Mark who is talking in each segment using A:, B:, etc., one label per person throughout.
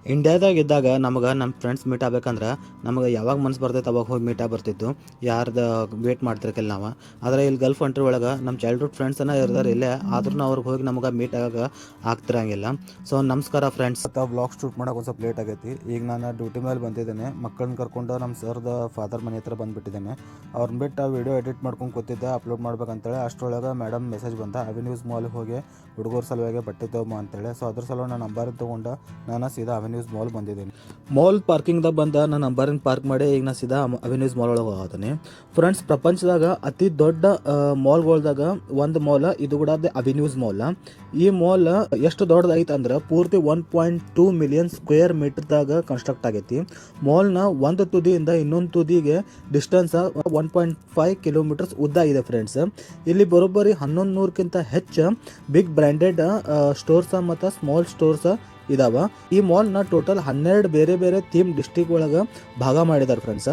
A: ಇಂಡಿಯಾದಾಗ ಇದ್ದಾಗ ನಮಗೆ ನಮ್ಮ ಫ್ರೆಂಡ್ಸ್ ಮೀಟ್ ಆಗ್ಬೇಕಂದ್ರೆ ನಮಗೆ ಯಾವಾಗ ಮನ್ಸು ಬರ್ತೈತೆ ಅವಾಗ ಹೋಗಿ ಮೀಟ್ ಬರ್ತಿತ್ತು. ಯಾರ್ದು ವೇಟ್ ಮಾಡ್ತಿರ್ಕಿಲ್ಲ ನಾವು. ಆದರೆ ಇಲ್ಲಿ ಗಲ್ಫ್ ಕಂಟ್ರಿ ಒಳಗೆ ನಮ್ಮ ಚೈಲ್ಡ್ಹುಡ್ ಫ್ರೆಂಡ್ಸನ್ನ ಇರ್ತಾರೆ ಇಲ್ಲೇ, ಆದ್ರೂ ಅವ್ರಿಗೆ ಹೋಗಿ ನಮಗೆ ಮೀಟ್ ಆಗ್ತಿರಂಗಿಲ್ಲ. ಸೊ ನಮಸ್ಕಾರ ಫ್ರೆಂಡ್ಸ್. ಬ್ಲಾಗ್ ಶೂಟ್ ಮಾಡೋಕೆ ಒಂದು ಸ್ವಲ್ಪ ಲೇಟ್ ಆಗೈತಿ. ಈಗ ನಾನು ಡ್ಯೂಟಿ ಮೇಲೆ ಬಂದಿದ್ದೇನೆ. ಮಕ್ಕಳನ್ನ ಕರ್ಕೊಂಡು ನಮ್ಮ ಸರ್ದ ಫಾದರ್ ಮನೆ ಹತ್ರ ಬಂದುಬಿಟ್ಟಿದ್ದೇನೆ. ಅವ್ರನ್ನ ಬಿಟ್ಟು ವಿಡಿಯೋ ಎಡಿಟ್ ಮಾಡ್ಕೊಂಡು ಕೂತಿದ್ದೆ, ಅಪ್ಲೋಡ್ ಮಾಡ್ಬೇಕಂತೇಳಿ. ಅಷ್ಟರೊಳಗೆ ಮೇಡಮ್ ಮೆಸೇಜ್ ಬಂದ, ಅವೆನ್ಯೂಸ್ ಮಾಲ್ಗೆ ಹೋಗಿ ಹುಡುಗರ ಸಲುವಾಗಿ ಬಟ್ಟೆ ತೊಗೊಂಬ ಅಂತೇಳಿ. ಸೊ ಅದ್ರ ಸಲ ನಾನು ನಂಬರ್ ತೊಗೊಂಡು ನಾನು ಸೀದಾ ಅವೆನ್ಯೂಸ್ ಮಾಲ್ ಬಂದಿದ್ದೀನಿ. ಮಾಲ್ ಪಾರ್ಕಿಂಗ್ದಾಗ ಬಂದ ನಾನು ನಂಬರಿನ ಪಾರ್ಕ್ ಮಾಡಿ ಈಗ ನಾನು ಸೀದಾ ಅವೆನ್ಯೂಸ್ ಮಾಲ್ ಒಳಗೆ ಹೋಗ್ತೀನಿ. ಫ್ರೆಂಡ್ಸ್, ಪ್ರಪಂಚದಾಗ ಅತಿ ದೊಡ್ಡ ಮಾಲ್ಗಳ್ದಾಗ ಒಂದು ಮಾಲ್ ಇದು ಕೂಡ ಅವೆನ್ಯೂಸ್ ಮಾಲ್. ಈ ಮಾಲ್ ಎಷ್ಟು ದೊಡ್ಡದೈತೆ ಅಂದ್ರೆ ಪೂರ್ತಿ 1.2 ಮಿಲಿಯನ್ ಸ್ಕ್ವೇರ್ ಮೀಟರ್ದಾಗ ಕನ್ಸ್ಟ್ರಕ್ಟ್ ಆಗೈತಿ. ಮಾಲ್ನ ಒಂದು ತುದಿಯಿಂದ ಇನ್ನೊಂದು ತುದಿಗೆ ಡಿಸ್ಟೆನ್ಸ್ 1.5 ಕಿಲೋಮೀಟರ್ಸ್ ಉದ್ದ ಇದೆ ಫ್ರೆಂಡ್ಸ್. ಇಲ್ಲಿ ಬರೋಬ್ಬರಿ 1100ಕ್ಕಿಂತ ಹೆಚ್ಚು ಬಿಗ್ ಬ್ರ್ಯಾಂಡೆಡ್ ಸ್ಟೋರ್ಸ್ ಮತ್ತು ಸ್ಮಾಲ್ ಸ್ಟೋರ್ಸ್ ಇದಾವ. ಈ ಮಾಲ್ನ ಟೋಟಲ್ 12 ಬೇರೆ ಬೇರೆ ಥೀಮ್ ಡಿಸ್ಟ್ರಿಕ್ಟ್ ಒಳಗೆ ಭಾಗ ಮಾಡಿದ್ದಾರೆ ಫ್ರೆಂಡ್ಸ್.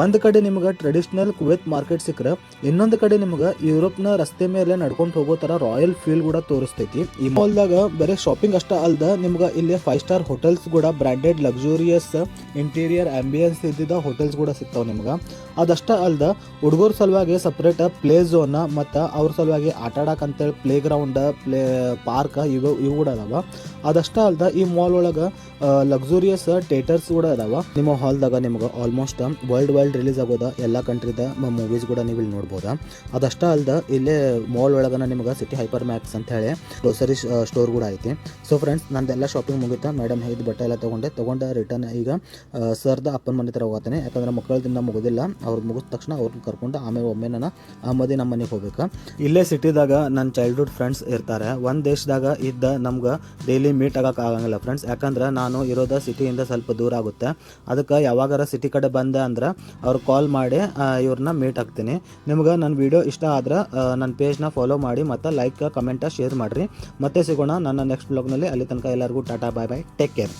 A: ಒಂದು ಕಡೆ ನಿಮ್ಗೆ ಟ್ರೆಡಿಷನಲ್ ಕುವೆತ್ ಮಾರ್ಕೆಟ್ ಸಿಕ್ಕರೆ, ಇನ್ನೊಂದು ಕಡೆ ನಿಮ್ಗೆ ಯುರೋಪ್ನ ರಸ್ತೆ ಮೇಲೆ ನಡ್ಕೊಂಡು ಹೋಗೋ ಥರ ರಾಯಲ್ ಫೀಲ್ ಕೂಡ ತೋರಿಸ್ತೈತಿ. ಈ ಮಾಲ್ದಾಗ ಬರೀ ಶಾಪಿಂಗ್ ಅಷ್ಟ ಅಲ್ದ ನಿಮ್ಗೆ ಇಲ್ಲಿ 5 ಸ್ಟಾರ್ ಹೋಟೆಲ್ಸ್ ಕೂಡ, ಬ್ರ್ಯಾಂಡೆಡ್ ಲಕ್ಸುರಿಯಸ್ ಇಂಟೀರಿಯರ್ ಆಂಬಿಯನ್ಸ್ ಇದ್ದಿದ್ದ ಹೋಟೆಲ್ಸ್ ಕೂಡ ಸಿಗ್ತಾವೆ ನಿಮ್ಗೆ. ಅದಷ್ಟ ಅಲ್ದ ಹುಡುಗರ ಸಲುವಾಗಿ ಸಪ್ರೇಟ್ ಪ್ಲೇ ಝೋನ್ ಮತ್ತು ಅವ್ರ ಸಲುವಾಗಿ ಆಟ ಆಡಕ್ಕಂತೇಳಿ ಪ್ಲೇ ಗ್ರೌಂಡ್, ಪಾರ್ಕ್ ಇವು ಕೂಡ ಅದಾವ. ಅದಷ್ಟ ಅಲ್ದ ಈ ಮಾಲ್ ಒಳಗೆ ಲಕ್ಸುರಿಯಸ್ ಥಿಯೇಟರ್ಸ್ ಕೂಡ ಅದಾವ. ನಿಮ್ಮ ಹಾಲ್ದಾಗ ನಿಮ್ಗೆ ಆಲ್ಮೋಸ್ಟ್ ವರ್ಲ್ಡ್ ವೈಡ್ ರಿಲೀಸ್ ಆಗೋದ ಎಲ್ಲ ಕಂಟ್ರಿದ ಮೂವೀಸ್ ಕೂಡ ನೀವು ಇಲ್ಲಿ ನೋಡ್ಬೋದ. ಅದಷ್ಟ ಅಲ್ದ ಇಲ್ಲೇ ಮಾಲ್ ಒಳಗನ ನಿಮ್ಗೆ ಸಿಟಿ ಹೈಪರ್ ಮ್ಯಾಕ್ಸ್ ಅಂತ ಹೇಳಿ ಗ್ರೋಸರಿ ಸ್ಟೋರ್ ಕೂಡ ಐತಿ. ಸೊ ಫ್ರೆಂಡ್ಸ್, ನಂದೆಲ್ಲ ಶಾಪಿಂಗ್ ಮುಗಿತಾ. ಮೇಡಮ್ ಹೇಳಿದ ಬಟ್ಟೆ ಎಲ್ಲ ತೊಗೊಂಡು ರಿಟರ್ನ್ ಈಗ ಸರ್ದ ಅಪ್ಪನ ಮನೆ ಥರ ಹೋಗ್ತಾನೆ. ಯಾಕಂದ್ರೆ ಮಕ್ಕಳ ದಿನ ಮುಗೋದಿಲ್ಲ. ಅವ್ರದ್ದು ಮುಗಿದ ತಕ್ಷಣ ಅವ್ರನ್ನ ಕರ್ಕೊಂಡು ಆಮೇಲೆ ಒಮ್ಮೆ ನಾನು ಅಹಮದಿ ನಮ್ಮ ಮನೆಗೆ ಹೋಗ್ಬೇಕು. ಇಲ್ಲೇ ಸಿಟಿದಾಗ ನನ್ನ ಚೈಲ್ಡ್ಹುಡ್ ಫ್ರೆಂಡ್ಸ್ ಇರ್ತಾರೆ. ಒಂದು ದೇಶದಾಗ ಇದ್ದ ನಮ್ಗೆ ಡೈಲಿ ಮೀಟ್ ಆಗಂಗಿಲ್ಲ ಫ್ರೆಂಡ್ಸ್. ಯಾಕಂದ್ರೆ ನಾನು ಇರೋದ ಸಿಟಿಯಿಂದ ಸ್ವಲ್ಪ ದೂರ ಆಗುತ್ತೆ. ಅದಕ್ಕೆ ಯಾವಾಗಾರ ಸಿಟಿ ಕಡೆ ಬಂದೆ ಅಂದ್ರೆ ಅವ್ರು ಕಾಲ್ ಮಾಡಿ ಇವ್ರನ್ನ ಮೀಟ್ ಆಗ್ತೀನಿ. ನಿಮ್ಗೆ ನನ್ನ ವಿಡಿಯೋ ಇಷ್ಟ ಆದ್ರೆ ನನ್ನ ಪೇಜ್ನ ಫಾಲೋ ಮಾಡಿ ಮತ್ತು ಲೈಕ್, ಕಮೆಂಟ, ಶೇರ್ ಮಾಡಿರಿ. ಮತ್ತೆ ಸಿಗೋಣ ನನ್ನ ನೆಕ್ಸ್ಟ್ ಬ್ಲಾಗ್ನಲ್ಲಿ. ಅಲ್ಲಿ ತನಕ ಎಲ್ಲರಿಗೂ ಟಾಟಾ, ಬಾಯ್ ಬಾಯ್, ಟೇಕ್ ಕೇರ್.